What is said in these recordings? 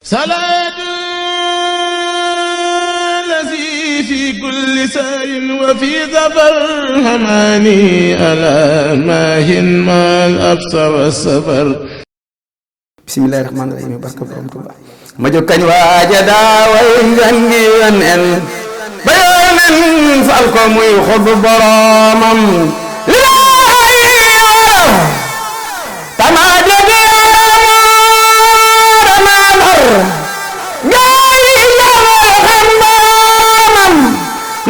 salaatu lazi fi kulli saarin wa fi safar hamaani alaa maahin maal absar wa safar. bismillaahi rahmaani rahiim barka borom Tuuba ma jóg kañ waaja daaway ngan gi yonen ba yonen fal ko muy xub boromam tama jóge ramamar gaay yamal xam boromam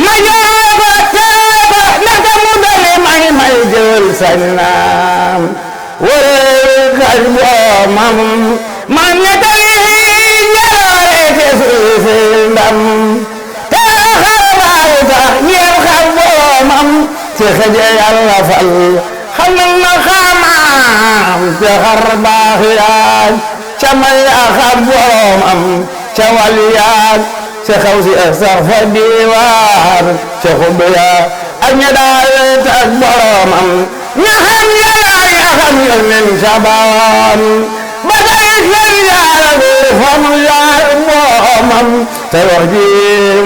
ma jooba teeba naka mu dale may jël sañ naam wëree xaj boromam man ne tali jaloore te suufi ndam te xarbaaw tax ñeel xar boromam ci xëje yàlla fal xamal na xamaam te xarbaax yaag ca may a xar boromam ca wal yaag ca xaw si sax fa diwaan ca xub yaag ak ña daawet ak boromam ña xam yàlla ña xam yonen sabaan ba day xel yaaragu fa mu yaar boromam te wax ji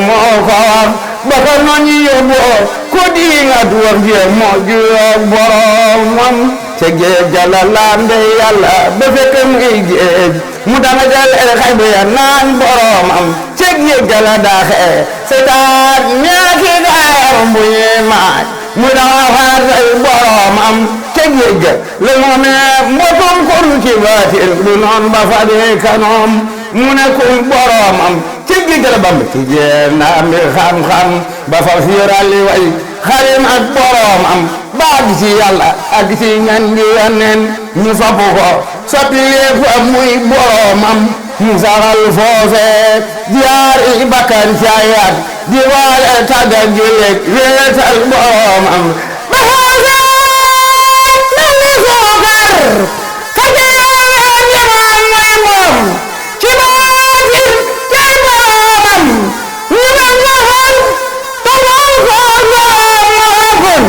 moo ko wax ba ko noñi yóbboo ku diingat wax ji moo juyoog boromam te géej jala lambe yàlla ba fekk muy géej mu dama jal el xay bu ya naan boromam te géej jala daaxe setaat ñaaki gaayam bu ñuy maaj mu dama faat ay boromam te géej ga la moome mbotum kun ci baatin du noon ba fa dee kanoom mu ne kun boromam te géej ga la bamb ci jeen naa mbir xam-xam ba fa fiirali way xarim ak boromam ba àgg ci yàlla àgg ci ñan di yonen ñu fapu ko soppi lépp muy boromam mu saxal foofe diyaari bakkan caayat di waale tàgga juleeg wéetal boromam ba foofe mel ni suukar ka jëlee jamono mooy moom ci baatin cay boromam ñu mel na fan te moom ko borom moo kon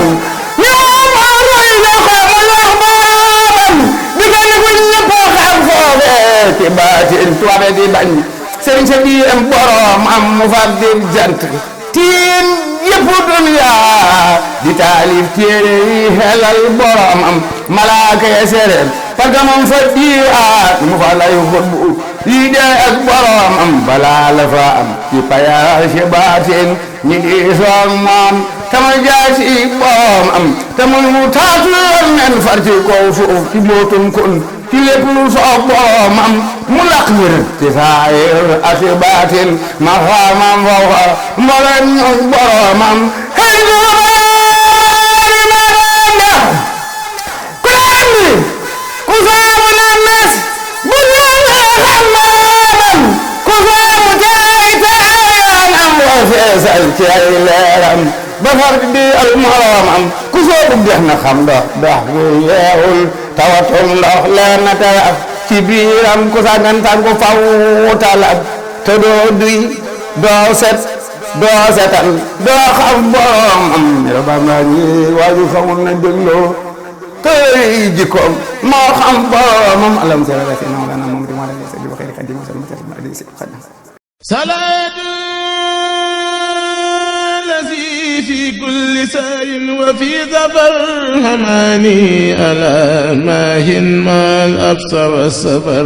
ñoo moo roy na ko mu wax boromam di ko ni ko ñëpp xam foofe ci baatin tuwabe di bañ sëriñ sa diyem boromam mu fab di jant tiim yëpp dunya di taalif téere yi xelal boromam malaaka ya sereem pagamam fa diiwaat mu fa lay xutbu yi dee ak boromam balaa la fa am ci payaa si baatin ñi di soog moom tama jaasi boromam tamuy mu taatu yoon nen far ci kaw suuf ci mbootum kun ci lépp lu soog boromam mu laq wér ci saayir asi baatin ma xaamam fawxa mboolem ñu boromam xëy ku andi ku saamu na mes bu ñëwee xam boromam ku saamu teey teeyanam wa feesal ci ay leeram ba far di al moromam ku soobu dex na xam ndox dox bu yeewul tawatum ndox leer na teyaf ci biiram ku sagantan ku fawutalab te doo duy doo set doo setal doo xam boromam mero Bamba ñi waaju xamul na dégloo këy jikkoom moo xam boromam alam sera rasi nawlana moom di mala sa jiba xeyri xadim sallallahu alayhi wa sallam salaatu lazi fi kulli saarin wa fi safar hamaani alaa maahin maal absar wa safar